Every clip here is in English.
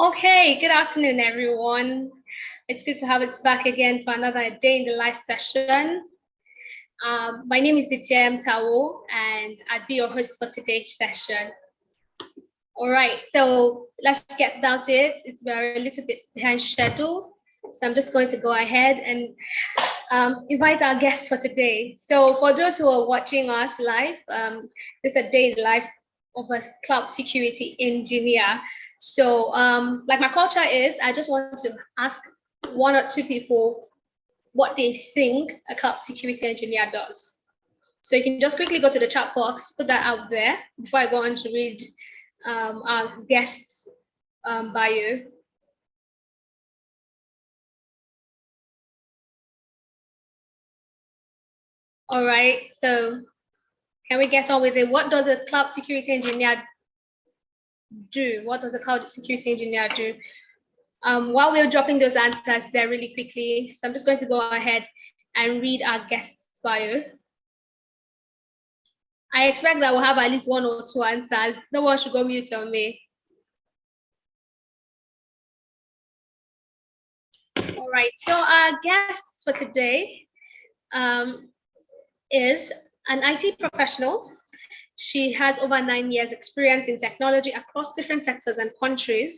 Okay, good afternoon, everyone. It's good to have us back again for another day in the live session. My name is Ditiem Tao, and I'd be your host for today's session. All right, so let's get down to it. We're a little bit behind schedule, so I'm just going to go ahead and invite our guests for today. So for those who are watching us live, this is a day in the life of a cloud security engineer. So like my culture is, I just want to ask one or two people what they think a cloud security engineer does. So you can just quickly go to the chat box, put that out there before I go on to read our guest's bio. All right, so can we get on with it? What does a cloud security engineer do? What does a cloud security engineer do? While we're dropping those answers there really quickly, so I'm just going to go ahead and read our guest's bio. I expect that we'll have at least one or two answers. No one should go mute on me. All right, so our guest for today is an IT professional. She has over 9 years experience in technology across different sectors and countries.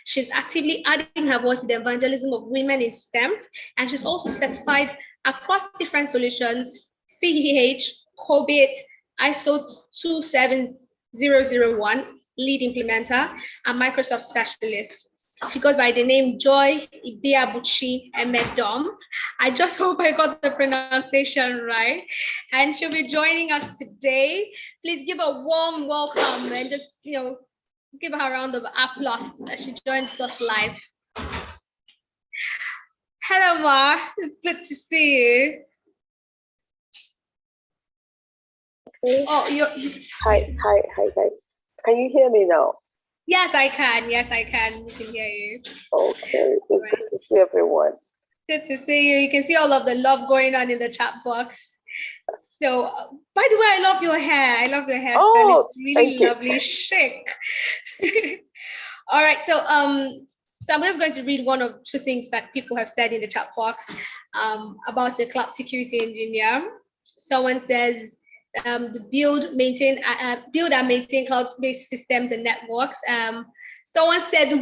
She's actively adding her voice to the evangelism of women in STEM, and she's also certified across different solutions, CEH, COBIT, ISO 27001, lead implementer, and Microsoft specialist. She goes by the name Joy Ibiabuchi Emedom. I just hope I got the pronunciation right. And she'll be joining us today. Please give a warm welcome and just, give her a round of applause as she joins us live. Hello, Ma. It's good to see you. Okay. Oh, hi, guys. Can you hear me now? Yes, I can. Yes, I can. We can hear you. Okay, it's good to see everyone. Good to see you. You can see all of the love going on in the chat box. So, by the way, I love your hair. I love your hairstyle. Oh, it's really lovely, chic. All right, so I'm just going to read one of two things that people have said in the chat box about a cloud security engineer. Someone says the build and maintain cloud-based systems and networks. Someone said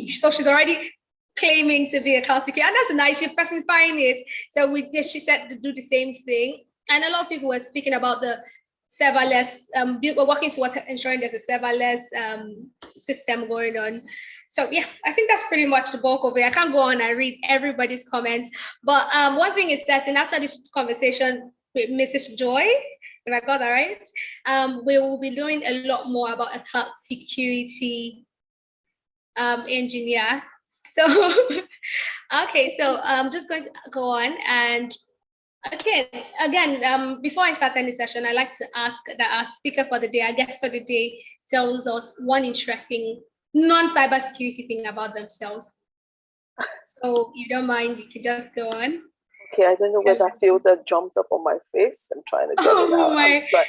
so she's already claiming to be a cloud security, and that's nice. You're specifying it. So she said to do the same thing, and a lot of people were speaking about the serverless. We're working towards ensuring there's a serverless system going on. So yeah, I think that's pretty much the bulk of it. I can't go on and read everybody's comments, but one thing is certain: after this conversation with Mrs. Joy, if I got that right, we will be doing a lot more about a cloud security engineer. So, okay, so I'm just going to go on and again, before I start any session, I like to ask that our speaker for the day, our guest for the day, tells us one interesting non-cybersecurity thing about themselves. So, if you don't mind, you can just go on. Okay, I don't know whether filter jumped up on my face. I'm trying to get it out.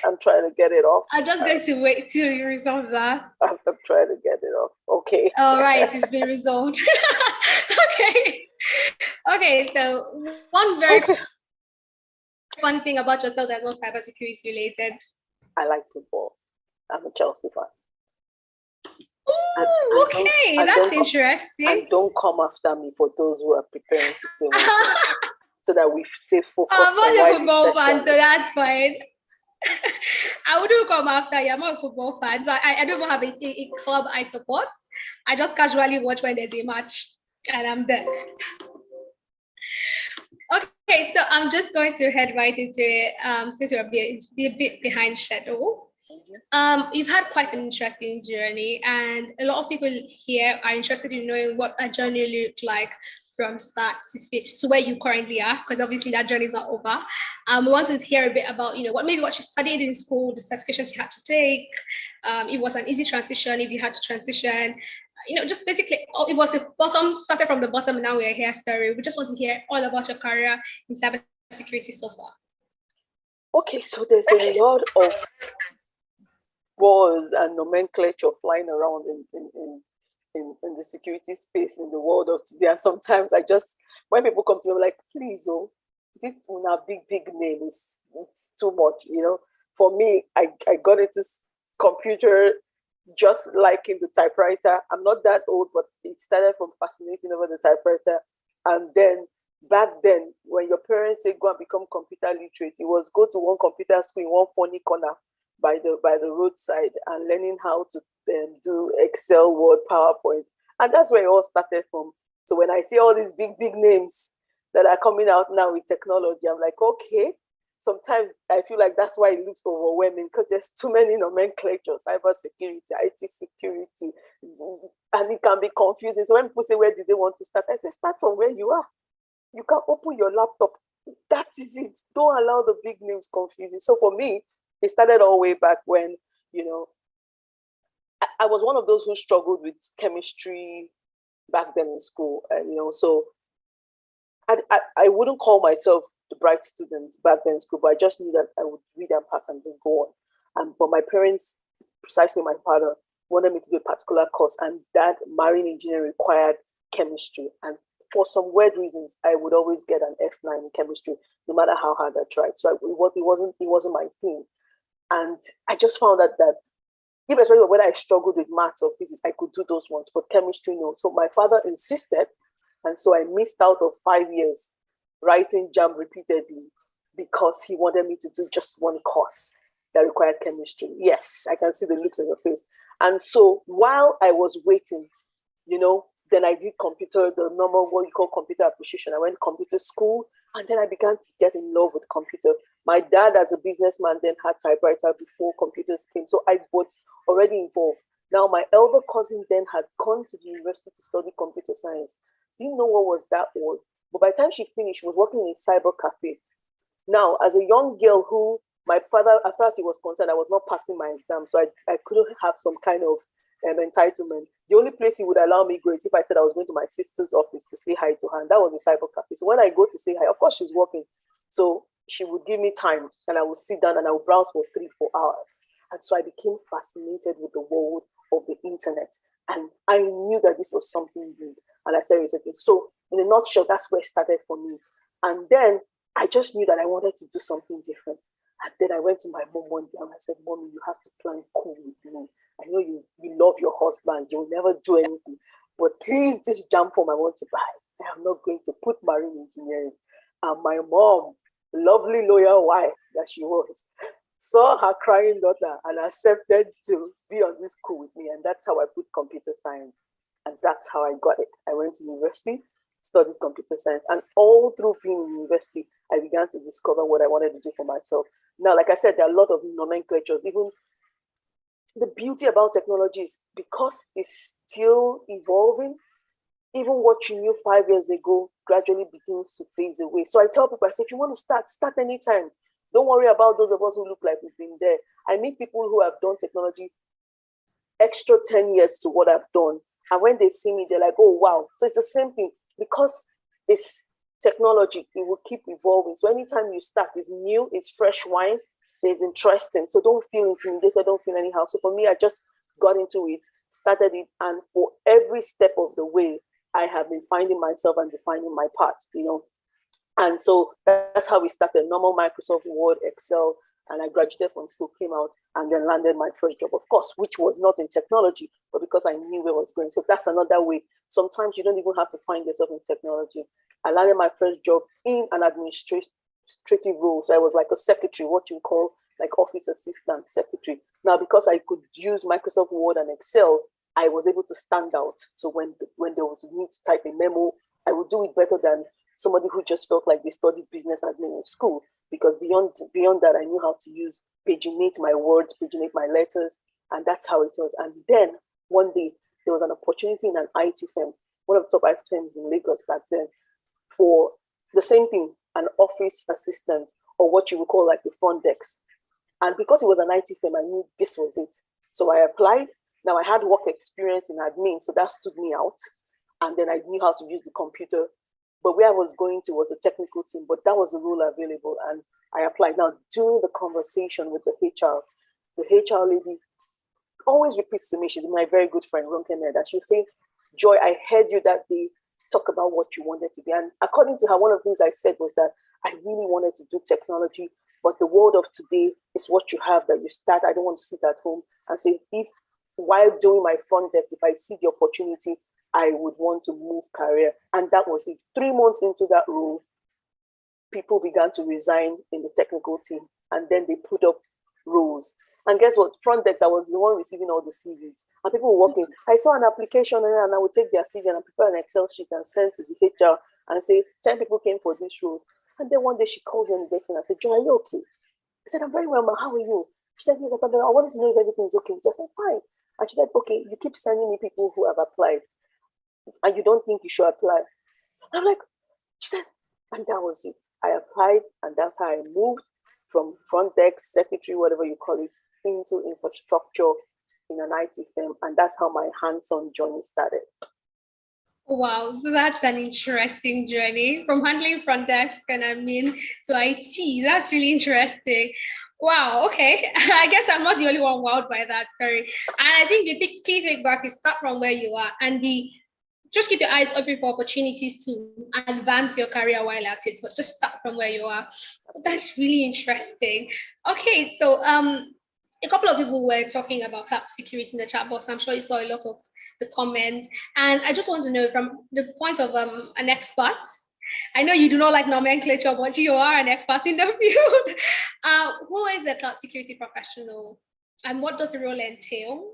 I'm trying to get it off. I'm just going to wait till you resolve that. I'm trying to get it off. Okay. All right, it's been resolved. Okay, so one very fun thing about yourself that's not cybersecurity related. I like football. I'm a Chelsea fan. Ooh, okay, that's interesting. And don't come after me for those who are preparing to say one so that we stay focused. I'm not a football fan, so that's fine. I wouldn't come after you. I'm not a football fan, so I don't even have a club I support. I just casually watch when there's a match, and I'm there. Okay, so I'm just going to head right into it since we're a bit behind schedule. You've had quite an interesting journey, and a lot of people here are interested in knowing what a journey looked like from start to where you currently are, because obviously that journey is not over. We want to hear a bit about, what you studied in school, the certifications you had to take, it was an easy transition, if you had to transition, just basically, it was started from the bottom, and now we're here story. We just want to hear all about your career in cybersecurity so far. Okay, so there's a lot of words and nomenclature flying around in in the security space in the world of today. And sometimes when people come to me, I'm like, please, oh, this una big name is it's too much, For me, I got into computer just like in the typewriter. I'm not that old, but it started from fascinating over the typewriter. And then back then, when your parents say go and become computer literate, it was go to one computer school in one funny corner by the roadside and learning how to do Excel, Word, PowerPoint. And that's where it all started from. So when I see all these big names that are coming out now with technology, I'm like, okay. Sometimes I feel like that's why it looks overwhelming, because there's too many nomenclature, cyber security, IT security, and it can be confusing. So when people say, where do they want to start? I say, start from where you are. You can open your laptop. That is it. Don't allow the big names confusing. So for me, it started all the way back when, I was one of those who struggled with chemistry back then in school. And, so I wouldn't call myself the bright student back then in school, but I just knew that I would read and pass and then go on. But my parents, precisely my father, wanted me to do a particular course, and that marine engineering required chemistry. And for some weird reasons, I would always get an F9 in chemistry, no matter how hard I tried. So it wasn't my thing. And I just found that especially when I struggled with maths or physics, I could do those ones, but chemistry, no. So my father insisted, and so I missed out of 5 years writing JAMB repeatedly because he wanted me to do just one course that required chemistry. Yes, I can see the looks on your face. And so while I was waiting, then I did the normal, what you call computer appreciation. I went to computer school, and then I began to get in love with computer. My dad, as a businessman, then had typewriter before computers came. So I was already involved. Now, my elder cousin then had gone to the university to study computer science. Didn't know what was that word. But by the time she finished, she was working in a cyber cafe. Now, as a young girl who my father, as far as he was concerned, I was not passing my exam. So I couldn't have some kind of entitlement. The only place he would allow me go is if I said I was going to my sister's office to say hi to her. And that was a cyber cafe. So when I go to say hi, of course she's working. So she would give me time, and I would sit down and I would browse for 3-4 hours. And so I became fascinated with the world of the internet. And I knew that this was something big. And I said, so in a nutshell, that's where it started for me. And then I just knew that I wanted to do something different. And then I went to my mom one day and I said, Mommy, you have to plan cool with me. I know you love your husband. You'll never do anything. But please, this JAMB form I want to buy, I am not going to put marine engineering. And my mom, lovely loyal wife that she was, saw her crying daughter and accepted to be on this school with me. And that's how I put computer science. And that's how I got it. I went to university, studied computer science, and all through being in university, I began to discover what I wanted to do for myself. Now, like I said, there are a lot of nomenclatures. Even the beauty about technology is because it's still evolving, even what you knew 5 years ago gradually begins to phase away. So I tell people, I say, if you want to start anytime. Don't worry about those of us who look like we've been there. I meet people who have done technology extra 10 years to what I've done. And when they see me, they're like, oh, wow. So it's the same thing. Because it's technology, it will keep evolving. So anytime you start, it's new, it's fresh wine, it's interesting. So don't feel intimidated, don't feel anyhow. So for me, I just got into it, started it. And for every step of the way, I have been finding myself and defining my path, And so that's how we started. Normal Microsoft Word, Excel, and I graduated from school, came out, and then landed my first job, of course, which was not in technology, but because I knew where I was going. So that's another way. Sometimes you don't even have to find yourself in technology. I landed my first job in an administrative role. So I was like a secretary, what you call like office assistant secretary. Now, because I could use Microsoft Word and Excel, I was able to stand out. So when there was a need to type a memo, I would do it better than somebody who just felt like they studied business admin in school, because beyond that, I knew how to paginate my words, paginate my letters, and that's how it was. And then one day, there was an opportunity in an IT firm, one of the top IT firms in Lagos back then, for the same thing, an office assistant, or what you would call like the front desk. And because it was an IT firm, I knew this was it. So I applied. Now I had work experience in admin, so that stood me out. And then I knew how to use the computer. But where I was going to was a technical team, but that was the role available, and I applied. Now, during the conversation with the HR lady always repeats to me, she's my very good friend, Ronke Ned, and she was saying, Joy, I heard you that day talk about what you wanted to be. And according to her, one of the things I said was that I really wanted to do technology, but the world of today is what you have that you start. I don't want to sit at home and say, if while doing my front desk, if I see the opportunity, I would want to move career. And that was it. 3 months into that role, people began to resign in the technical team, and then they put up roles. And guess what? Front desk, I was the one receiving all the CVs. And people were working. I saw an application and I would take their CV and prepare an Excel sheet and send to the HR and say, 10 people came for this role. And then one day she called me on the desk and I said, Joy, are you okay? I said, I'm very well, ma. How are you? She said, yes, I wanted to know if everything is okay. I said, fine. And she said, okay, you keep sending me people who have applied and you don't think you should apply. I'm like, she said, and that was it. I applied, and that's how I moved from front desk, secretary, whatever you call it, into infrastructure in an IT firm. And that's how my hands-on journey started. Wow, that's an interesting journey from handling front desk and admin to IT. That's really interesting. Wow, okay. I guess I'm not the only one wowed by that, Ferry. And I think the key thing back is start from where you are and just keep your eyes open for opportunities to advance your career while at it, but just start from where you are. That's really interesting. Okay, so a couple of people were talking about cloud security in the chat box. I'm sure you saw a lot of the comments. And I just want to know from the point of an expert, I know you do not like nomenclature, but you are an expert in the field. Who is a cloud security professional and what does the role entail?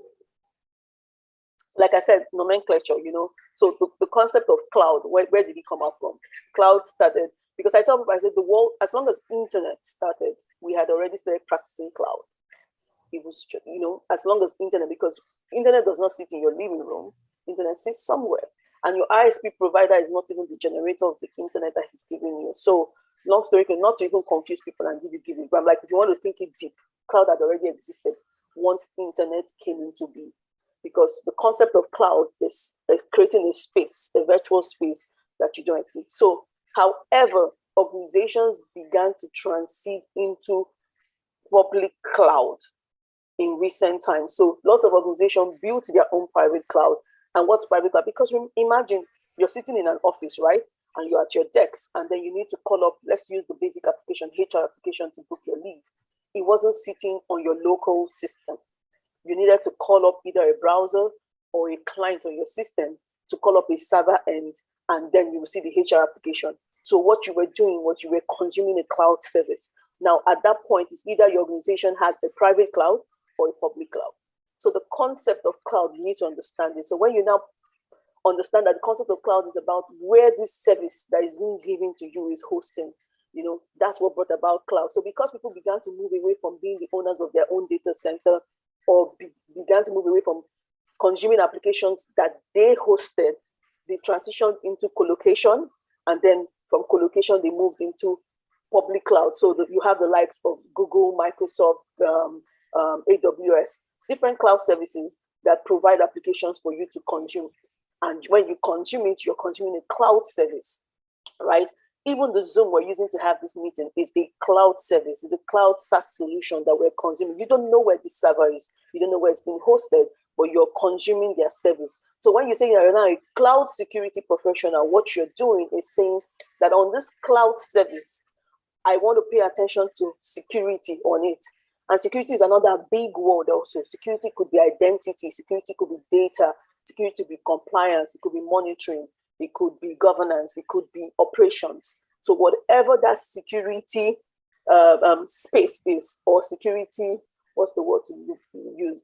Like I said, nomenclature, so the concept of cloud, where did it come out from? Cloud started, because I told people, I said the world, as long as internet started, we had already started practicing cloud. It was, as long as internet, because internet does not sit in your living room, internet sits somewhere. And your ISP provider is not even the generator of the internet that he's giving you. So long story, not to even confuse people and give it. But I'm like, if you want to think it deep, cloud had already existed once internet came into being. Because the concept of cloud is creating a space, a virtual space that you don't exist. So, however, organizations began to transit into public cloud in recent times. So lots of organizations built their own private cloud. And what's private cloud? Because imagine you're sitting in an office, right? And you're at your desk, and then you need to call up, let's use the basic application, HR application, to book your leave. It wasn't sitting on your local system. You needed to call up either a browser or a client on your system to call up a server end, and then you will see the HR application. So what you were doing was you were consuming a cloud service. Now, at that point, it's either your organization had a private cloud or a public cloud. So the concept of cloud, you need to understand it. So when you now understand that the concept of cloud is about where this service that is being given to you is hosting, that's what brought about cloud. So because people began to move away from being the owners of their own data center, or began to move away from consuming applications that they hosted, they transitioned into colocation, and then from colocation, they moved into public cloud. So that you have the likes of Google, Microsoft, AWS, different cloud services that provide applications for you to consume. And when you consume it, you're consuming a cloud service, right? Even the Zoom we're using to have this meeting is a cloud service. It's a cloud SaaS solution that we're consuming. You don't know where this server is. You don't know where it's being hosted, but you're consuming their service. So when you say you're now a cloud security professional, what you're doing is saying that on this cloud service, I want to pay attention to security on it. And security is another big word also. Security could be identity. Security could be data. Security could be compliance. It could be monitoring. It could be governance, it could be operations. So whatever that security space is, or security, what's the word to use?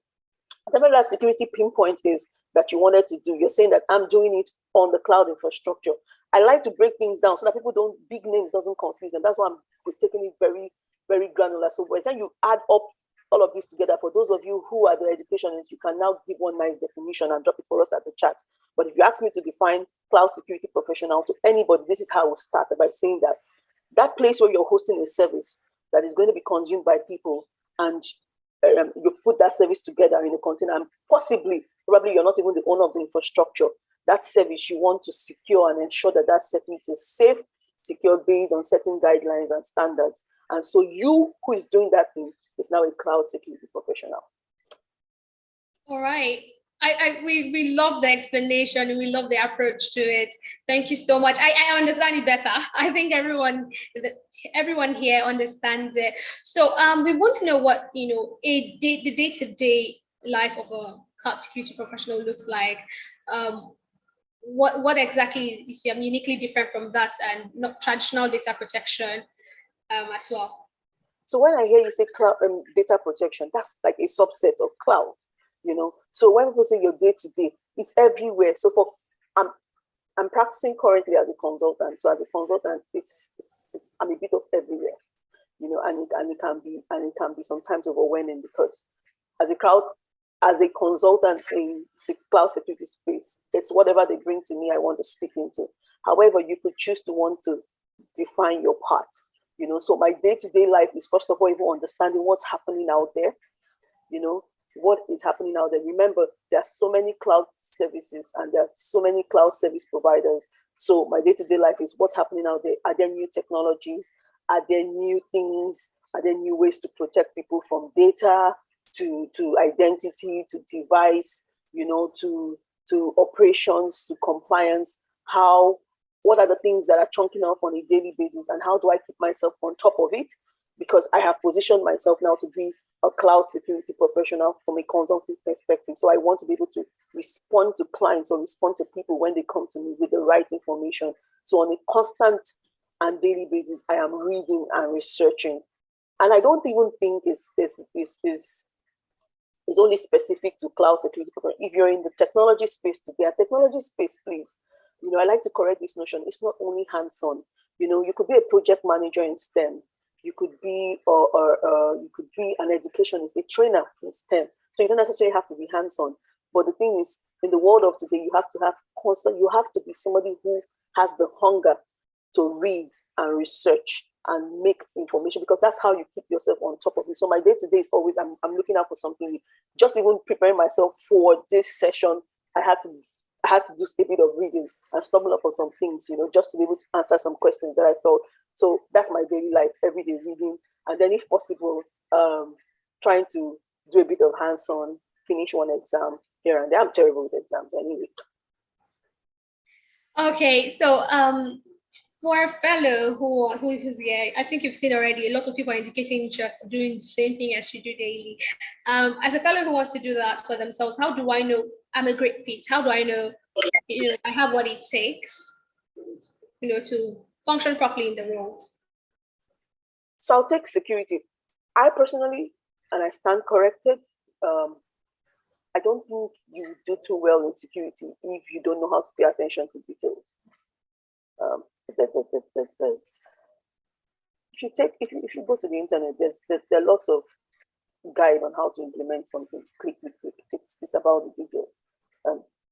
Whatever that security pinpoint is that you wanted to do, you're saying that I'm doing it on the cloud infrastructure. I like to break things down so that people big names doesn't confuse them. That's why I'm taking it very, very granular. So by the time you add up all of this together, for those of you who are the educationists, you can now give one nice definition and drop it for us at the chat. But if you ask me to define cloud security professional to anybody, this is how we'll start, by saying that place where you're hosting a service that is going to be consumed by people, and you put that service together in a container, and probably you're not even the owner of the infrastructure. That service you want to secure and ensure that that service is safe, secure, based on certain guidelines and standards. And so you who is doing that thing is now a cloud security professional. All right. we love the explanation and we love the approach to it. Thank you so much. I understand it better. I think everyone here understands it. So we want to know what the day-to-day life of a cloud security professional looks like. What exactly is uniquely different from that and not traditional data protection as well? So when I hear you say cloud data protection, that's like a subset of cloud, So when people say your day to day, it's everywhere. So I'm practicing currently as a consultant. So as a consultant, I'm a bit of everywhere, and it can be sometimes overwhelming because as a consultant in cloud security space, it's whatever they bring to me I want to speak into. However, you could choose to want to define your part. So my day-to-day life is first of all even understanding what's happening out there, what is happening out there. Remember, there are so many cloud services and there are so many cloud service providers. So my day-to-day life is what's happening out there. Are there new technologies? Are there new things? Are there new ways to protect people from data, to identity, to device, to operations, to compliance? What are the things that are chunking up on a daily basis, and how do I keep myself on top of it? Because I have positioned myself now to be a cloud security professional from a consulting perspective. So I want to be able to respond to clients or respond to people when they come to me with the right information. So on a constant and daily basis, I am reading and researching. And I don't even think it's only specific to cloud security. If you're in the technology space today, a technology space, please, I like to correct this notion. It's not only hands-on. You could be a project manager in STEM. You could be, you could be an educationist, a trainer in STEM. So you don't necessarily have to be hands-on. But the thing is, in the world of today, you have to be somebody who has the hunger to read and research and make information, because that's how you keep yourself on top of it. So my day-to-day is always, I'm looking out for something. Just even preparing myself for this session, I had to do a bit of reading and stumble up on some things, just to be able to answer some questions that I felt. So that's my daily life, every day reading. And then if possible, trying to do a bit of hands-on, finish one exam here and there. I'm terrible with exams anyway. Okay, so for a fellow who's here, I think you've seen already, a lot of people are indicating interest doing the same thing as you do daily. As a fellow who wants to do that for themselves, how do I know I'm a great fit? How do I know, I have what it takes, to function properly in the role? So I'll take security. I personally, and I stand corrected, I don't think you do too well in security if you don't know how to pay attention to details. If you go to the internet, there are lots of guide on how to implement something. Click. It's about the details.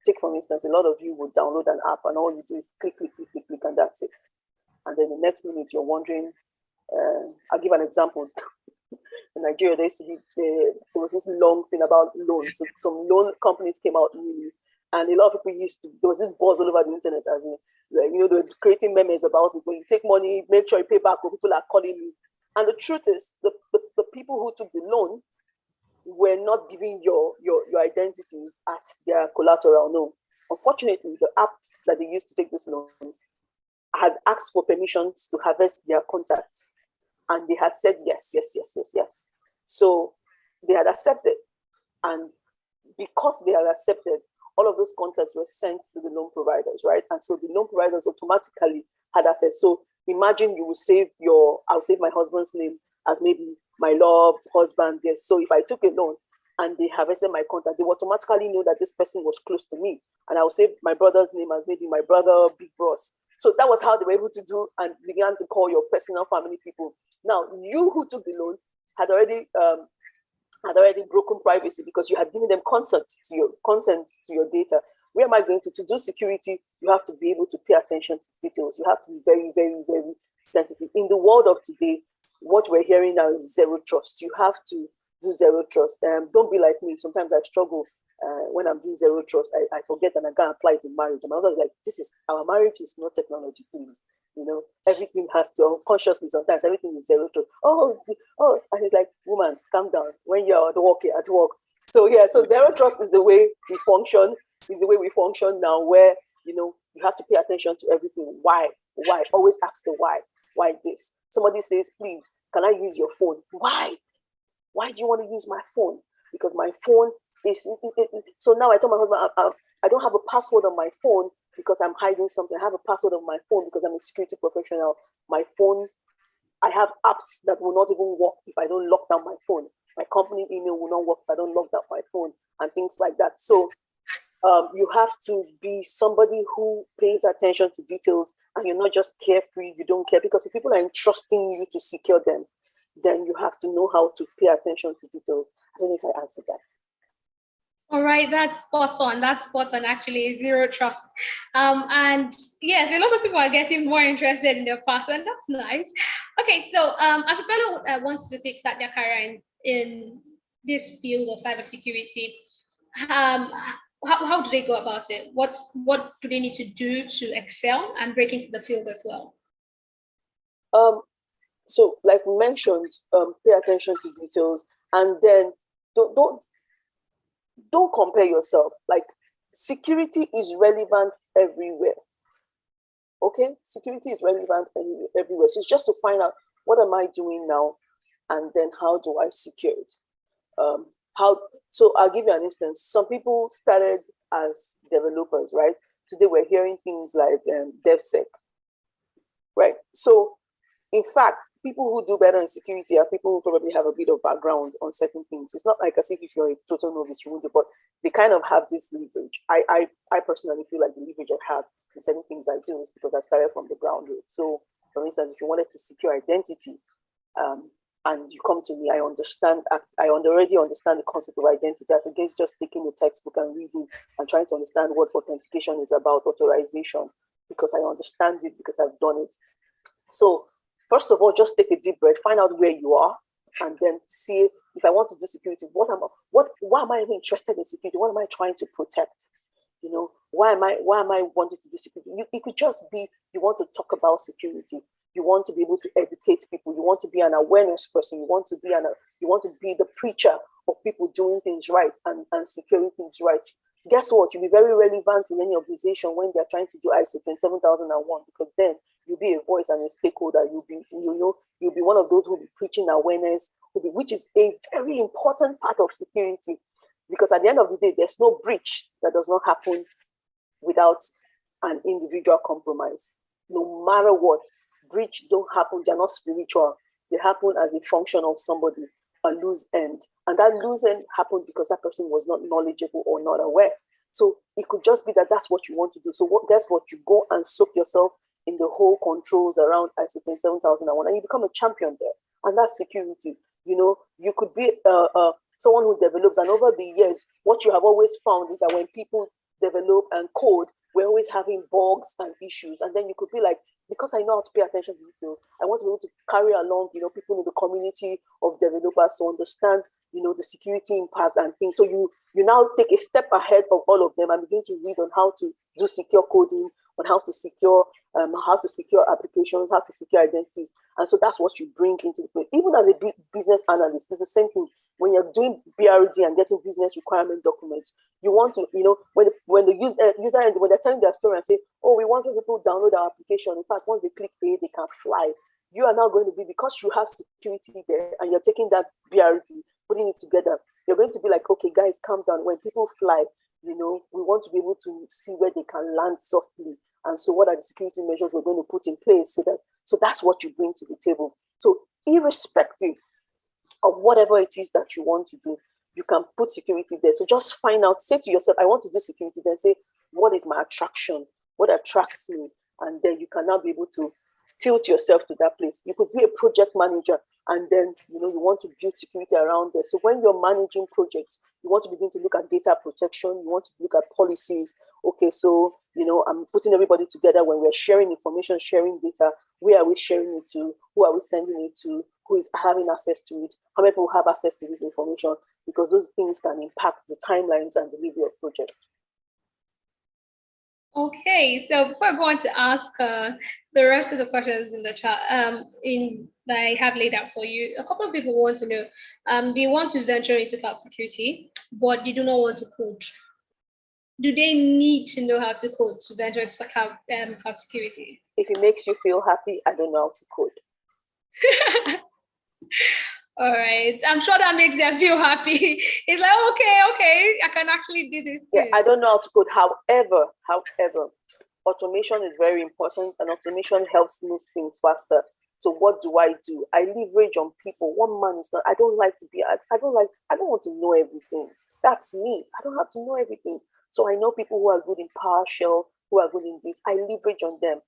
Take for instance, a lot of you would download an app and all you do is click, and that's it. And then the next minute you're wondering. I'll give an example. In Nigeria, there was this long thing about loans. So some loan companies came out newly, and a lot of people there was this buzz all over the internet as in, they're creating memes about it. When you take money, make sure you pay back, or people are calling you. And the truth is, the people who took the loan were not giving your identities as their collateral. No. Unfortunately, the apps that they used to take these loans had asked for permissions to harvest their contacts. And they had said yes. So they had accepted. And because they had accepted, all of those contacts were sent to the loan providers, right? And so the loan providers automatically had access. So imagine I'll save my husband's name as maybe my love, husband, yes. So if I took a loan and they harvested my contact, they would automatically know that this person was close to me. And I will save my brother's name as maybe my brother, Big Bros. So that was how they were able to do and began to call your personal family people. Now, you who took the loan had already broken privacy because you had given them consent to your data. Where am I going to do security? You have to be able to pay attention to details. You have to be very, very, very sensitive. In the world of today, what we're hearing now is zero trust. You have to do zero trust. Don't be like me. Sometimes I struggle when I'm doing zero trust. I forget and I can't apply it in marriage. And my mother's like, our marriage is not technology, please. Everything has to unconsciously. Sometimes everything is zero trust. Oh, and he's like, woman, calm down. When you're at work, So yeah, so zero trust is the way we function, now, where you have to pay attention to everything. Why? Why? Always ask the why. Why this? Somebody says, please, can I use your phone? Why? Why do you want to use my phone? Because my phone is so now I tell my husband I don't have a password on my phone because I'm hiding something. I have a password on my phone because I'm a security professional. My phone, I have apps that will not even work if I don't lock down my phone. My company email will not work if I don't lock down my phone and things like that. So you have to be somebody who pays attention to details, and you're not just carefree, you don't care. Because if people are entrusting you to secure them, then you have to know how to pay attention to details. I don't know if I answered that. All right, that's spot on. That's spot on, actually, zero trust. And yes, a lot of people are getting more interested in their path, and that's nice. Okay, so as a fellow wants to start their career in this field of cybersecurity, how do they go about it? What do they need to do to excel and break into the field as well? So, like we mentioned, pay attention to details, and then don't compare yourself. Like, security is relevant everywhere. Okay, security is relevant everywhere. So it's just to find out, what am I doing now, and then how do I secure it? So I'll give you an instance. Some people started as developers, right? Today we're hearing things like DevSec, right? So in fact, people who do better in security are people who probably have a bit of background on certain things. It's not like as if you're a total novice, you won't do, but they kind of have this leverage. I personally feel like the leverage I have in certain things I do is because I started from the ground rule. So, for instance, if you wanted to secure identity, and you come to me, I already understand the concept of identity, as against just taking the textbook and reading and trying to understand what authentication is about, authorization, because I understand it, because I've done it. So first of all, just take a deep breath, find out where you are, and then see if I want to do security, why am I even interested in security? What am I trying to protect? Why am I wanting to do security? It could just be you want to talk about security. You want to be able to educate people. You want to be an awareness person. You want to be the preacher of people doing things right and securing things right. Guess what? You'll be very relevant in any organization when they're trying to do ISO 27001, because then you'll be a voice and a stakeholder. You'll be one of those who will be preaching awareness, which is a very important part of security. Because at the end of the day, there's no breach that does not happen without an individual compromise. No matter what, breach don't happen. They're not spiritual. They happen as a function of somebody, a loose end. And that loose end happened because that person was not knowledgeable or not aware. So it could just be that that's what you want to do. So guess what? You go and soak yourself in the whole controls around ISO 27001, and you become a champion there. And that's security. You could be someone who develops, and over the years, what you have always found is that when people develop and code, we're always having bugs and issues. And then you could be like, because I know how to pay attention to details, I want to be able to carry along, people in the community of developers to understand, the security impact and things. So you now take a step ahead of all of them and begin to read on how to do secure coding, on how to secure applications, how to secure identities. And so that's what you bring into the play. Even as a business analyst, it's the same thing. When you're doing BRD and getting business requirement documents, you want to, when the user end, when they're telling their story and say, oh, we want people to download our application. In fact, once they click A, they can fly. You are now going to be, because you have security there and you're taking that BRD, putting it together, you're going to be like, okay, guys, calm down. When people fly, we want to be able to see where they can land softly. And so what are the security measures we're going to put in place so that's what you bring to the table. So irrespective of whatever it is that you want to do, you can put security there. So just find out, say to yourself, I want to do security, then say, what is my attraction? What attracts me? And then you can now be able to tilt yourself to that place. You could be a project manager, and then you want to build security around there. So when you're managing projects, you want to begin to look at data protection, you want to look at policies. Okay, so I'm putting everybody together. When we're sharing information, sharing data, where are we sharing it to? Who are we sending it to? Who is having access to it? How many people have access to this information? Because those things can impact the timelines and delivery of projects. Okay, so before I go on to ask the rest of the questions in the chat, that I have laid out for you, a couple of people want to know, they want to venture into cloud security, but they do not want to code. Do they need to know how to code to venture into cloud security? If it makes you feel happy, I don't know how to code. All right. I'm sure that makes them feel happy. It's like, okay, I can actually do this too. Yeah, I don't know how to code. However, automation is very important, and automation helps move things faster. So what do? I leverage on people. One man is not, I don't like to be, I don't want to know everything. That's me. I don't have to know everything. So I know people who are good in PowerShell, who are good in this. I leverage on them.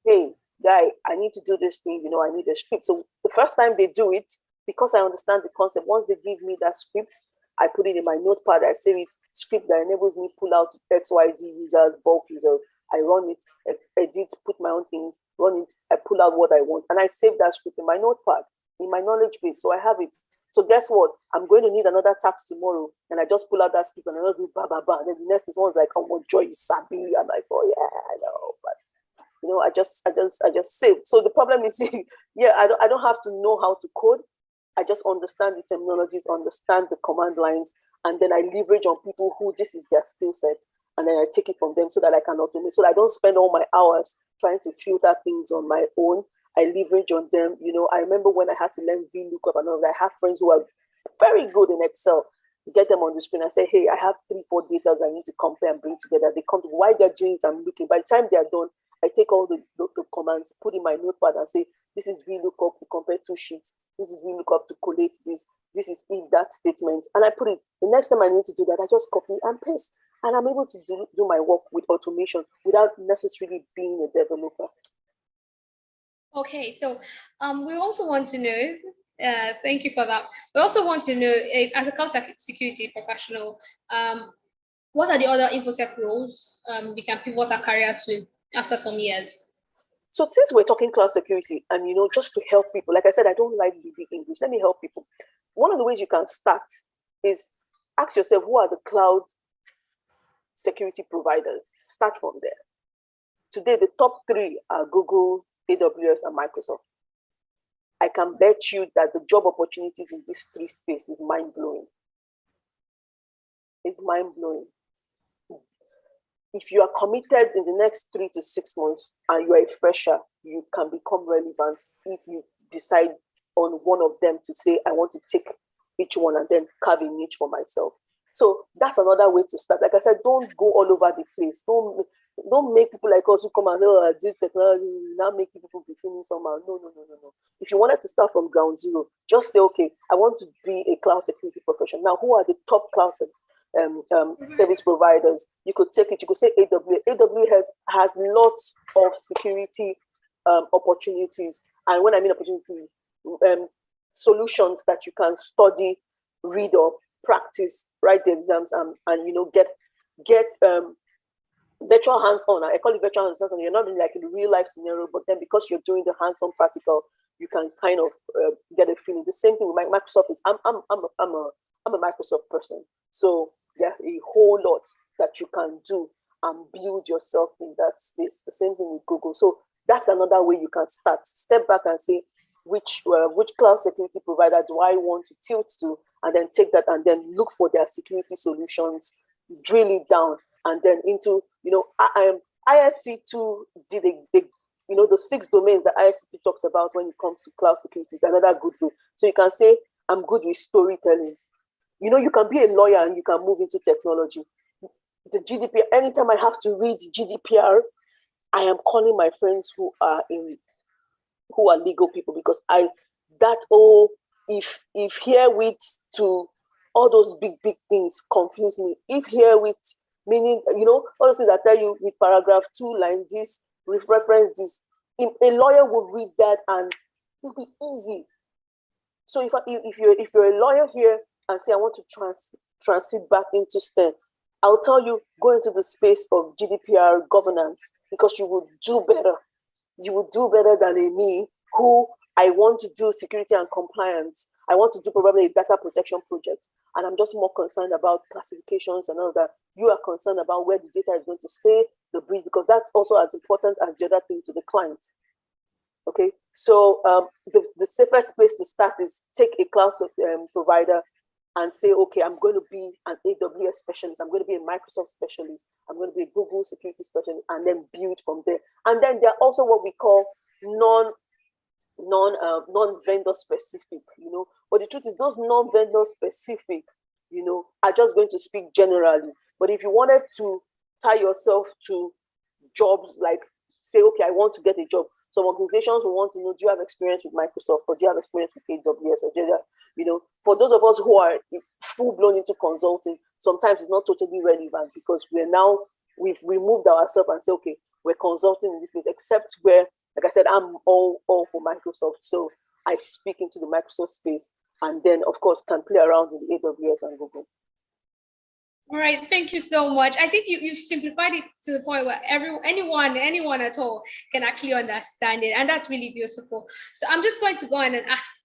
Hey, guy, I need to do this thing, I need a script. So the first time they do it, because I understand the concept, once they give me that script, I put it in my notepad, I save it, script that enables me pull out XYZ users, bulk users. I run it, edit, put my own things, run it, I pull out what I want, and I save that script in my notepad, in my knowledge base, so I have it. So guess what? I'm going to need another tax tomorrow, and I just pull out that script and I just do ba ba ba. And then the next is one's like, oh, joy, you sabi. I'm like, oh yeah, I know, but I just save. So the problem is, yeah, I don't have to know how to code. I just understand the terminologies, understand the command lines, and then I leverage on people who this is their skill set, and then I take it from them so that I can automate. So that I don't spend all my hours trying to filter things on my own. I leverage on them. I remember when I had to learn VLOOKUP and all that. I have friends who are very good in Excel. Get them on the screen and say, hey, I have 3-4 data I need to compare and bring together. They come to why they're doing it, I'm looking. By the time they're done, I take all the commands, put in my notepad and say, this is VLOOKUP to compare 2 sheets. This is VLOOKUP to collate this. This is if that statement. And I put it, the next time I need to do that, I just copy and paste. And I'm able to do my work with automation without necessarily being a developer. Okay, so we also want to know, thank you for that. We also want to know, as a cloud security professional, what are the other InfoSec roles we can pivot our career to after some years? So since we're talking cloud security and, just to help people, like I said, I don't like the big English. Let me help people. One of the ways you can start is ask yourself, who are the cloud security providers? Start from there. Today, the top 3 are Google, AWS, and Microsoft. I can bet you that the job opportunities in these 3 spaces is mind-blowing. It's mind-blowing. If you are committed in the next 3 to 6 months and you are a fresher, you can become relevant if you decide on one of them to say, I want to take each one and then carve a niche for myself. So that's another way to start. Like I said, don't go all over the place. Don't make people like us who come and I do technology, now make people be feeling somehow. No. If you wanted to start from ground zero, just say, okay, I want to be a cloud security professional. Now, who are the top cloud service providers? You could take it. You could say AWS. AWS has lots of security opportunities, and when I mean opportunities, solutions that you can study, read up, practice, write the exams, and get virtual hands-on. I call it virtual hands-on. You're not in like in a real life scenario, but then because you're doing the hands-on practical, you can kind of get a feeling. The same thing with Microsoft is I'm a Microsoft person, so there are a whole lot that you can do and build yourself in that space. The same thing with Google. So that's another way you can start. Step back and say, which cloud security provider do I want to tilt to, and then take that and then look for their security solutions, drill it down, and then into ISC2 did the 6 domains that ISC2 talks about when it comes to cloud security is another good way. So you can say, I'm good with storytelling. You can be a lawyer and you can move into technology. The GDPR, anytime I have to read GDPR, I am calling my friends who are legal people, because if herewith to all those big things confuse me. If herewith meaning, all those things I tell you with paragraph 2 line this, reference this, a lawyer would read that and it will be easy. So if you're a lawyer here and say I want to transit back into STEM, I'll tell you, go into the space of GDPR governance, because you will do better. You will do better than me, who I want to do security and compliance. I want to do probably a data protection project, and I'm just more concerned about classifications and all that. You are concerned about where the data is going to stay, the breach, because that's also as important as the other thing to the client. Okay, so the safest place to start is take a cloud provider and say, okay, I'm going to be an AWS specialist, I'm going to be a Microsoft specialist, I'm going to be a Google security specialist, and then build from there. And then there are also what we call non-vendor specific, you know. But the truth is, those non-vendor specific, you know, are just going to speak generally. But if you wanted to tie yourself to jobs, like say, okay, I want to get a job. Some organizations will want to know, do you have experience with Microsoft, or do you have experience with AWS, or do you have, you know, for those of us who are full-blown into consulting, sometimes it's not totally relevant, because we've removed ourselves and say, okay, we're consulting in this place, except where, like I said, I'm all for Microsoft. So I speak into the Microsoft space, and then of course can play around with AWS and Google. All right, thank you so much. I think you've simplified it to the point where anyone at all can actually understand it, and that's really beautiful. So I'm just going to go on and ask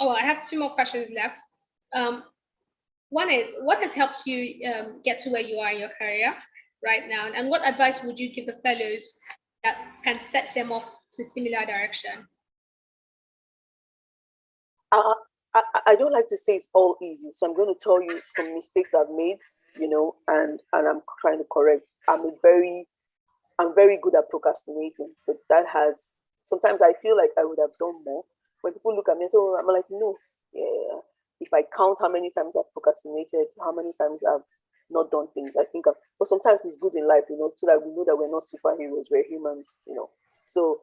I have 2 more questions left. One is, what has helped you get to where you are in your career right now, and what advice would you give the fellows that can set them off to a similar direction? I don't like to say it's all easy, so I'm going to tell you some mistakes I've made, you know, and I'm trying to correct. I'm very good at procrastinating, so that has, sometimes I feel like I would have done more. When people look at me, so I'm like, no, yeah. If I count how many times I've procrastinated, how many times I've not done things, I think but sometimes it's good in life, you know, so that we know that we're not superheroes, we're humans, you know. So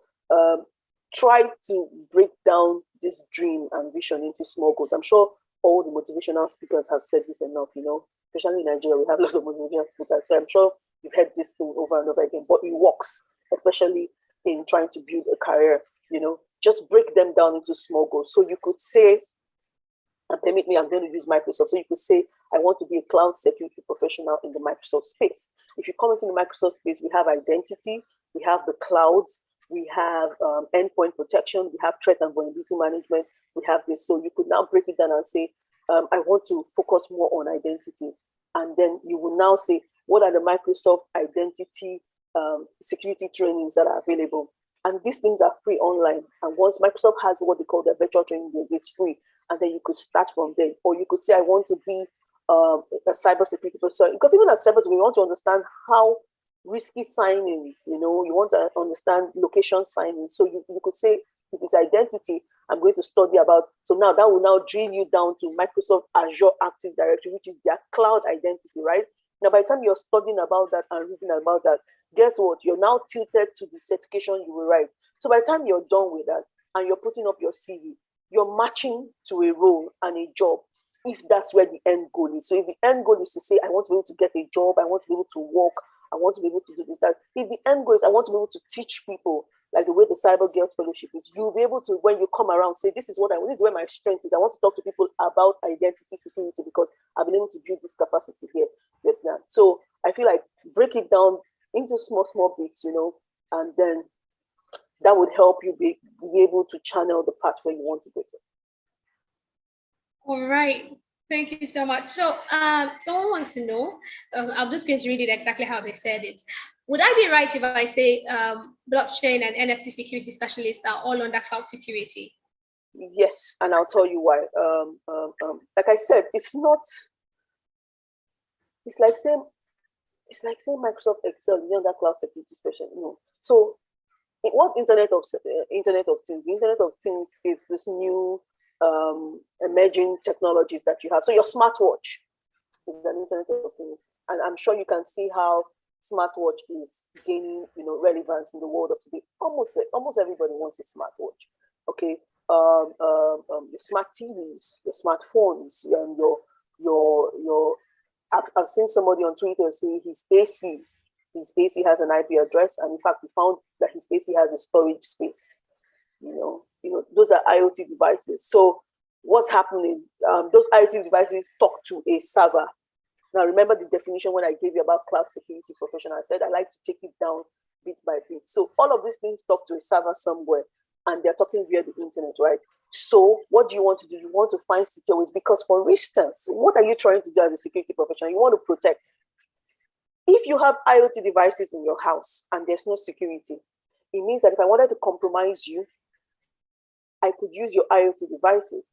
try to break down this dream and vision into small goals. I'm sure all the motivational speakers have said this enough, you know, especially in Nigeria, we have lots of motivational speakers. So I'm sure you've heard this thing over and over again, but it works, especially in trying to build a career, you know. Just break them down into small goals. So you could say, and permit me, I'm going to use Microsoft. So you could say, I want to be a cloud security professional in the Microsoft space. If you come into the Microsoft space, we have identity, we have the clouds, we have endpoint protection, we have threat and vulnerability management, we have this. So you could now break it down and say, I want to focus more on identity. And then you will now say, what are the Microsoft identity security trainings that are available? And these things are free online. And once Microsoft has what they call their virtual training days, it's free. And then you could start from there. Or you could say, I want to be a cybersecurity person. Because even at cybersecurity, we want to understand how risky signings, you know, you want to understand location signings. So you could say, if it's identity, I'm going to study about, so now that will now drill you down to Microsoft Azure Active Directory, which is their cloud identity, right? Now, by the time you're studying about that and reading about that, guess what? You're now tilted to the certification you will write. So by the time you're done with that and you're putting up your CV, you're matching to a role and a job, if that's where the end goal is. So if the end goal is to say, I want to be able to get a job, I want to be able to work, I want to be able to do this, that. If the end goal is, I want to be able to teach people, like the way the Cyber Girls Fellowship is, you'll be able to, when you come around, say, this is this is where my strength is. I want to talk to people about identity security because I've been able to build this capacity here. That's that. So I feel like break it down into small bits, you know, and then that would help you be able to channel the path where you want to go to. All right. Thank you so much. So someone wants to know, I'm just going to read it exactly how they said it. Would I be right if I say blockchain and NFT security specialists are all under cloud security? Yes, and I'll tell you why. Like I said, it's like saying Microsoft Excel, under cloud security specialist. No. So it was Internet of Things. The Internet of Things is this new emerging technologies that you have. So your smartwatch is an Internet of Things, and I'm sure you can see how smartwatch is gaining, you know, relevance in the world of today. Almost everybody wants a smartwatch. Okay, your smart TVs, your smartphones, and your. I've seen somebody on Twitter say his AC has an IP address, and in fact, he found that his AC has a storage space. You know, those are IoT devices. So what's happening? Those IoT devices talk to a server. Now, remember the definition when I gave you about cloud security professional. I said I like to take it down bit by bit. So all of these things talk to a server somewhere, and they're talking via the internet, right? So what do you want to do? You want to find secure ways, because, for instance, what are you trying to do as a security professional? You want to protect. If you have IoT devices in your house and there's no security, it means that if I wanted to compromise you, I could use your IoT devices.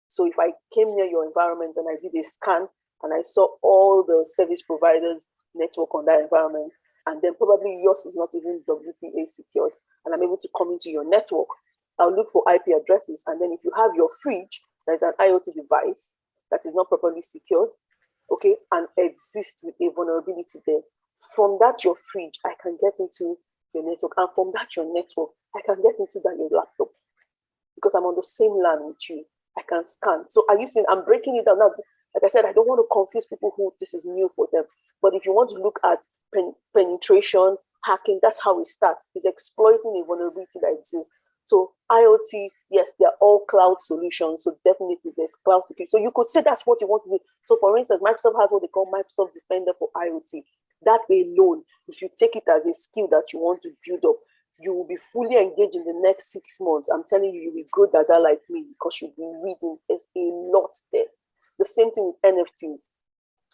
So if I came near your environment and I did a scan and I saw all the service providers network on that environment, and then probably yours is not even WPA secured, and I'm able to come into your network, I'll look for IP addresses. And then if you have your fridge, that is an IoT device that is not properly secured, okay, and exists with a vulnerability there, from that your fridge, I can get into your network. And from that your network, I can get into that your laptop. Because I'm on the same LAN with you. I can scan. So are you seeing, I'm breaking it down now. Like I said, I don't want to confuse people who this is new for them. But if you want to look at penetration, hacking, that's how it starts. It's exploiting a vulnerability that exists. So IoT, yes, they're all cloud solutions. So definitely there's cloud security. So you could say that's what you want to do. So for instance, Microsoft has what they call Microsoft Defender for IoT. That alone, if you take it as a skill that you want to build up, you will be fully engaged in the next 6 months. I'm telling you, you will grow data like me because you'll be reading. There's a lot there. The same thing with NFTs.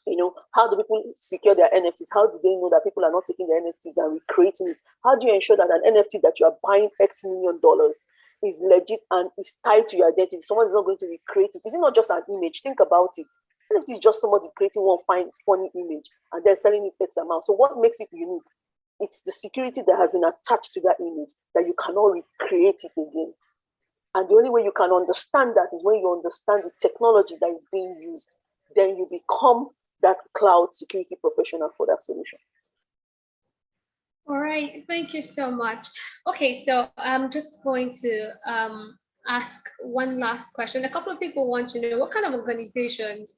You know, how do people secure their NFTs? How do they know that people are not taking their NFTs and recreating it? How do you ensure that an NFT that you are buying X million dollars is legit and is tied to your identity? Someone is not going to recreate it. Is it not just an image? Think about it. NFT is just somebody creating one fine, funny image and then selling it X amount. So what makes it unique? It's the security that has been attached to that image that you cannot recreate it again. And the only way you can understand that is when you understand the technology that is being used. Then you become that cloud security professional for that solution. All right, thank you so much. Okay, so I'm just going to ask one last question. A couple of people want to know what kind of organizations,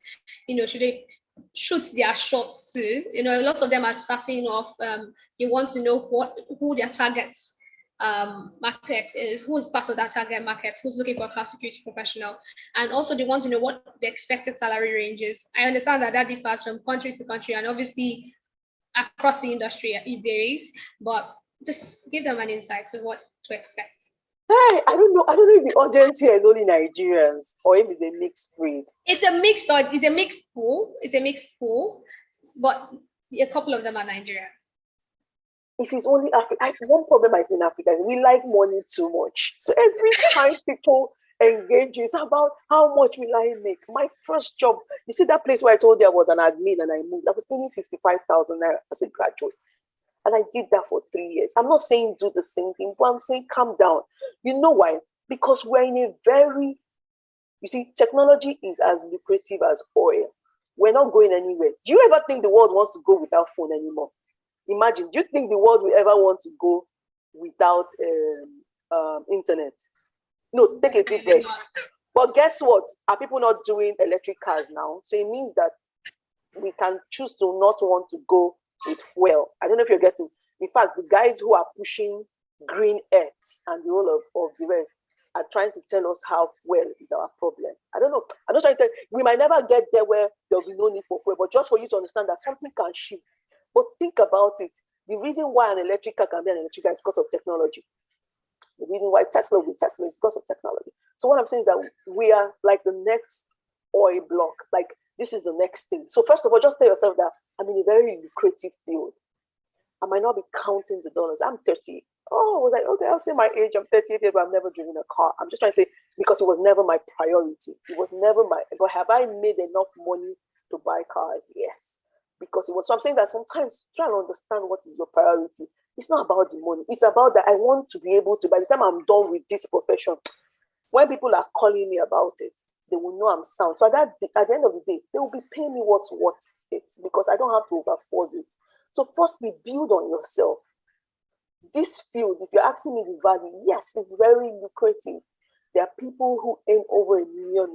should they shoot their shots to? Lots of them are starting off. You want to know who their targets market is, who's part of that target market, who's looking for a cloud security professional, and also they want to know what the expected salary range is. I understand that differs from country to country, and obviously across the industry it varies, but just give them an insight of what to expect. Hey, I don't know if the audience here is only Nigerians or if it's a mixed breed. It's a mixed pool, but a couple of them are Nigerian. If it's only Africa, one problem I see in Africa is we like money too much. So every time people engage you, it's about how much will I make. My first job, you see that place where I told you I was an admin and I moved, that was only 55,000 naira as a graduate. And I did that for 3 years. I'm not saying do the same thing, but I'm saying calm down. You know why? Because we're in a very, you see, technology is as lucrative as oil. We're not going anywhere. Do you ever think the world wants to go without phone anymore? Imagine, do you think the world will ever want to go without internet? No, take a deep breath. But guess what? Are people not doing electric cars now? So it means that we can choose to not want to go with fuel. I don't know if you're getting. In fact, the guys who are pushing green earth and the whole of the rest are trying to tell us how fuel is our problem. I don't know. I'm not trying to tell you, we might never get there where there'll be no need for fuel, but just for you to understand that something can shift. But think about it. The reason why an electric car can be an electric car is because of technology. The reason why Tesla will be Tesla is because of technology. So what I'm saying is that we are like the next oil block. Like this is the next thing. So first of all, just tell yourself that I'm in a very lucrative field. I might not be counting the dollars. I'm 30. Oh, I was like, okay, I'll say my age. I'm 38 years, but I've never driven a car. I'm just trying to say, because it was never my priority. It was never but have I made enough money to buy cars? Yes. Because it was, so I'm saying that sometimes try to understand what is your priority. It's not about the money. It's about that I want to be able to, by the time I'm done with this profession, when people are calling me about it, they will know I'm sound. So at the end of the day, they will be paying me what's worth it because I don't have to overforce it. So firstly, build on yourself. This field, if you're asking me the value, yes, it's very lucrative. There are people who earn over ₦1 million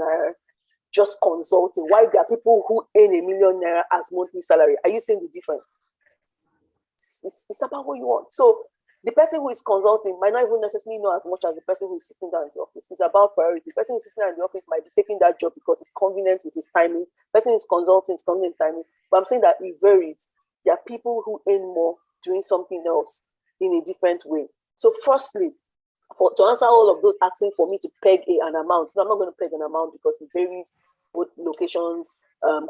just consulting, while there are people who earn ₦1 million as monthly salary. Are you seeing the difference? It's about what you want. So the person who is consulting might not even necessarily know as much as the person who is sitting down in the office. It's about priority. The person who is sitting down in the office might be taking that job because it's convenient with his timing. The person who is consulting is convenient timing. But I'm saying that it varies. There are people who earn more doing something else in a different way. So firstly, to answer all of those asking for me to peg an amount, no, I'm not going to peg an amount because it varies both locations,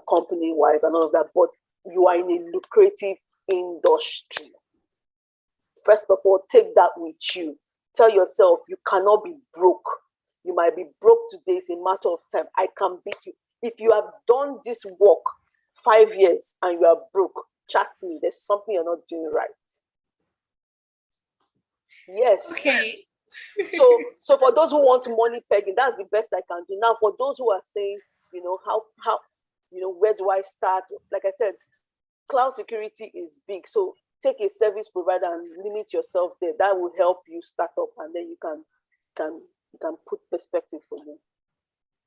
company-wise and all of that. But you are in a lucrative industry. First of all, take that with you. Tell yourself you cannot be broke. You might be broke today, it's a matter of time. I can beat you. If you have done this work 5 years and you are broke, chat to me. There's something you're not doing right. Yes. Okay. So for those who want money pegging, that's the best I can do. Now, for those who are saying, how where do I start? Like I said, cloud security is big. So take a service provider and limit yourself there. That will help you start up, and then you can put perspective for you.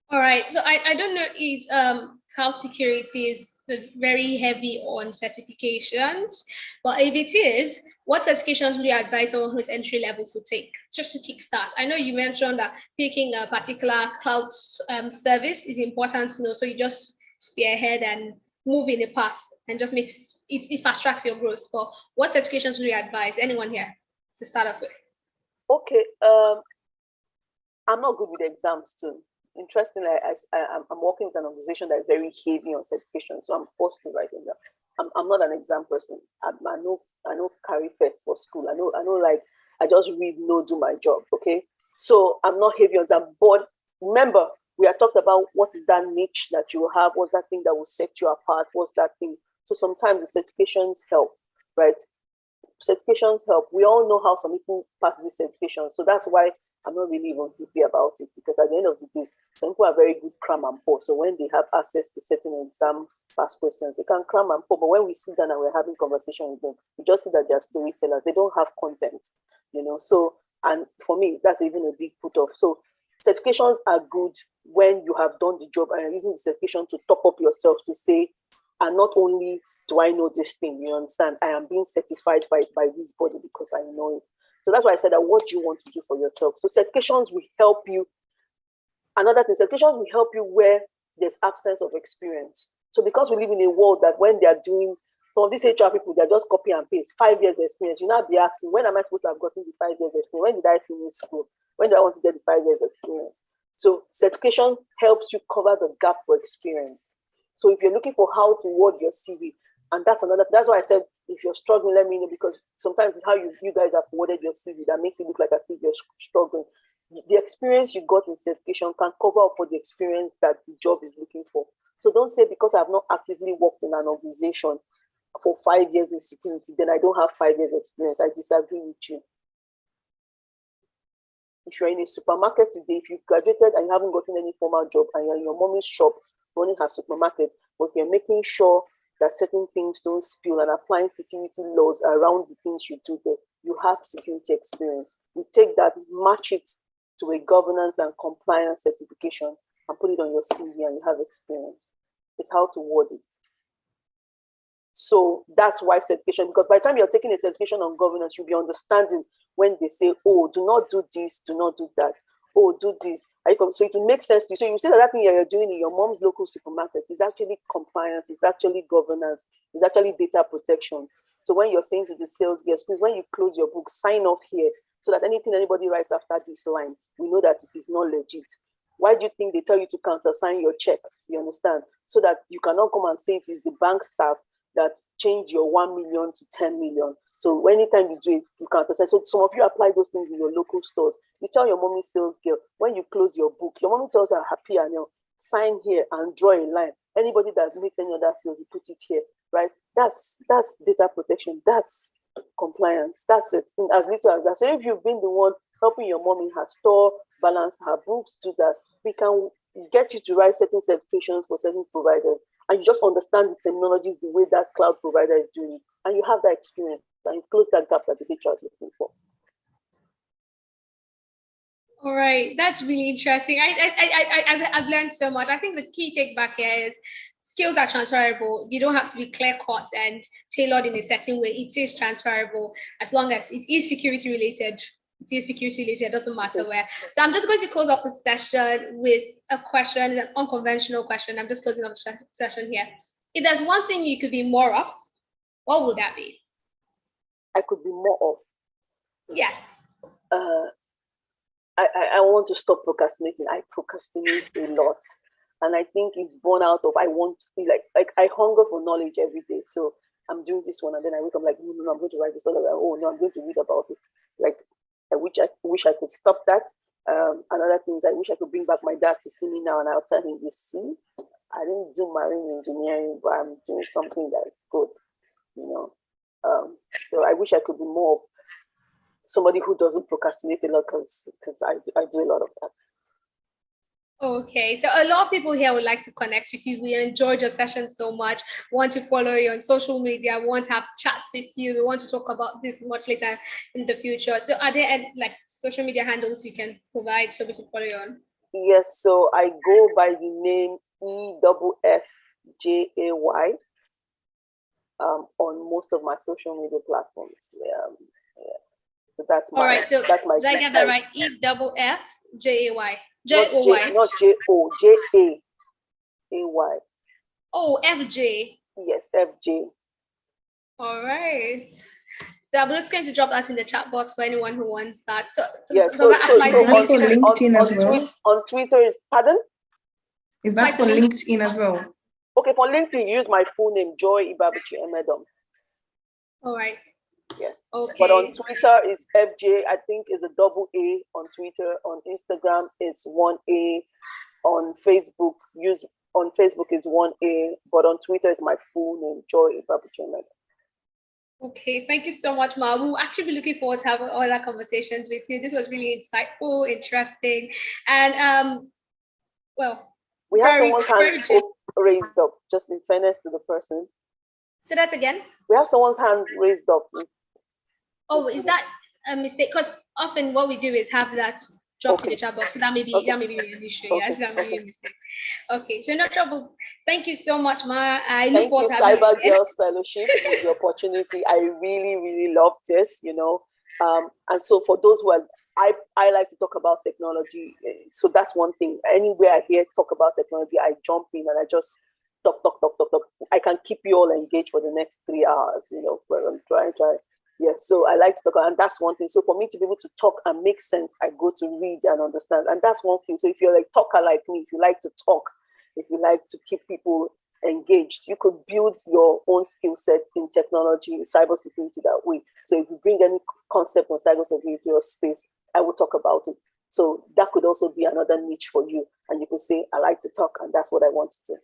All right. So I don't know if cloud security is very heavy on certifications, but if it is, what certifications would you advise someone who's entry level to take just to kickstart? I know you mentioned that picking a particular cloud service is important to know, so you just spearhead and move in a path and just makes it fast tracks your growth. But what certifications would you advise anyone here to start off with? Okay. I'm not good with exams too. Interestingly, I'm working with an organization that is very heavy on certification, so I'm forced to write them down. I'm not an exam person. I know carry first for school. I know like I just read, no, do my job. Okay, so I'm not heavy on exam. But remember, we are talked about what is that niche that you have, what's that thing that will set you apart, what's that thing. So sometimes the certifications help, right? Certifications help. We all know how some people pass these certifications, so that's why I'm not really even happy about it, because at the end of the day, some people are very good cram and pour. So when they have access to certain exam past questions, they can cram and pour. But when we sit down and we're having conversation with them, we just see that they're storytellers. They don't have content, So, and for me, that's even a big put off. So certifications are good when you have done the job and you're using the certification to top up yourself to say, and not only do I know this thing, you understand, I am being certified by this body because I know it. So that's why I said that what do you want to do for yourself? So certifications will help you. Another thing, certifications will help you where there's absence of experience. So because we live in a world that when they are doing, some of these HR people, they're just copy and paste, 5 years experience. You now be asking, when am I supposed to have gotten the 5 years experience? When did I finish school? When do I want to get the 5 years experience? So certification helps you cover the gap for experience. So if you're looking for how to word your CV, and that's why I said, if you're struggling, let me know, because sometimes it's how you guys have worded your CV that makes it look like as if you're struggling. The experience you got in certification can cover up for the experience that the job is looking for. So don't say because I've not actively worked in an organization for 5 years in security, then I don't have 5 years experience. I disagree with you. If you're in a supermarket today, if you've graduated and you haven't gotten any formal job and you're in your mommy's shop running her supermarket, but you're making sure that certain things don't spill and applying security laws around the things you do there, you have security experience. You take that, match it to a governance and compliance certification and put it on your CV and you have experience. It's how to word it. So that's why certification, because by the time you're taking a certification on governance, you'll be understanding when they say, oh, do not do this, do not do that. Oh, do this. So it will make sense to you. So you see that thing you're doing in your mom's local supermarket is actually compliance, it's actually governance, it's actually data protection. So when you're saying to the sales guys, please, when you close your book, sign off here so that anything anybody writes after this line, we know that it is not legit. Why do you think they tell you to countersign your check? You understand? So that you cannot come and say it is the bank staff that changed your 1 million to 10 million. So anytime you do it, you countersign. So some of you apply those things in your local stores. You tell your mommy sales girl, when you close your book, your mommy tells her happy and sign here and draw a line. Anybody that makes any other sales, you put it here, right? That's data protection. That's compliance. That's it. In as little as that. So if you've been the one helping your mom in her store, balance her books, do that, we can get you to write certain certifications for certain providers, and you just understand the terminology, the way that cloud provider is doing it, and you have that experience, and you close that gap that the HR is looking for. All right, that's really interesting. I've learned so much. I think the key take back here is skills are transferable. You don't have to be clear cut and tailored in a certain way. It is transferable as long as it is security related. It is security related, it doesn't matter where. So I'm just going to close up the session with a question, an unconventional question. I'm just closing up the session here. If there's one thing you could be more of, what would that be? I could be more of. Yes. I want to stop procrastinating. I procrastinate a lot. And I think it's born out of I want to be like I hunger for knowledge every day. So I'm doing this one, and then I wake up like, no, no, no, I'm going to write this. Other, like, oh no, I'm going to read about this. Like I wish I could stop that. Another thing is I wish I could bring back my dad to see me now, and I'll tell him, you see, I didn't do marine engineering, but I'm doing something that's good, you know. So I wish I could be more of somebody who doesn't procrastinate a lot, because I do a lot of that. Okay, so a lot of people here would like to connect with you. We enjoyed your session so much. Want to follow you on social media. We want to have chats with you. We want to talk about this much later in the future. So, are there any, like, social media handles we can provide so we can follow you on? Yes, so I go by the name EFFJAY on most of my social media platforms. Yeah. So that's my All right. So that's my. did I get that right? EFFJAY. JOY. Not JO, JAAY. Oh, FJ. Yes, FJ. All right. So I'm just going to drop that in the chat box for anyone who wants that. So Yeah, does that apply to also LinkedIn? LinkedIn as well? On Twitter is, pardon? Is that for LinkedIn as well? Okay, for LinkedIn, use my full name, Joy Ibabuchi Emedom. All right. Yes. Okay. But on Twitter is FJ, I think is a double A on Twitter. On Instagram is 1A. On Facebook is 1A. But on Twitter is my full name, Joy Ibabuchi Emedom. Okay, thank you so much, Ma. We'll actually be looking forward to having all our conversations with you. This was really insightful, interesting, and well, we have someone's hand raised up, just in fairness to the person. Say that again. We have someone's hands raised up. Oh, is that a mistake? Because often what we do is have that dropped in the chat box. So that may be an issue. Okay. Yes, that may be a mistake. Okay, so no trouble. Thank you so much, Ma. I look forward to having Cyber Girls Fellowship for the opportunity. I really, really love this, you know. And so for those who are, I like to talk about technology. So that's one thing. Anywhere I hear talk about technology, I jump in and I just talk. I can keep you all engaged for the next 3 hours, you know, where I'm trying. Yeah, so I like to talk, and that's one thing. So for me to be able to talk and make sense, I go to read and understand, and that's one thing. So if you're like talker like me, if you like to talk, if you like to keep people engaged, you could build your own skill set in technology, in cybersecurity that way. So if you bring any concept on cybersecurity or space, I will talk about it. So that could also be another niche for you, and you can say, I like to talk, and that's what I want to do.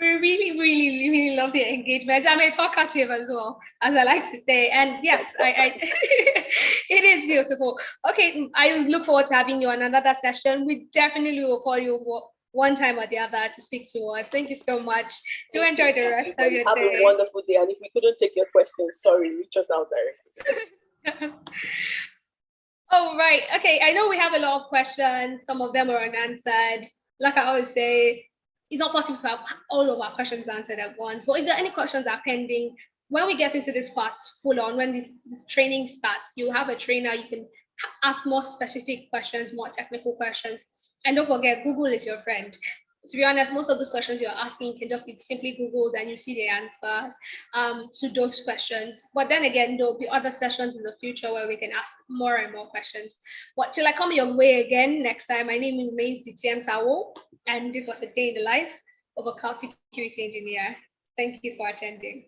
We really, really, really love the engagement. I'm a talkative as well, as I like to say. And yes, I it is beautiful. Okay, I look forward to having you on another session. We definitely will call you one time or the other to speak to us. Thank you so much. Do enjoy the rest of your day. Have a wonderful day. And if we couldn't take your questions, sorry, reach us out directly. Oh, right. Okay, I know we have a lot of questions. Some of them are unanswered. Like I always say, it's not possible to have all of our questions answered at once. But if there are any questions that are pending, when we get into this part full on, when this training starts, you have a trainer, you can ask more specific questions, more technical questions. And don't forget, Google is your friend. To be honest, most of those questions you're asking can just be simply Googled and you see the answers to those questions. But then again, there'll be other sessions in the future where we can ask more and more questions. But till I come your way again next time, my name remains DTM Tawo, and this was a day in the life of a cloud security engineer. Thank you for attending.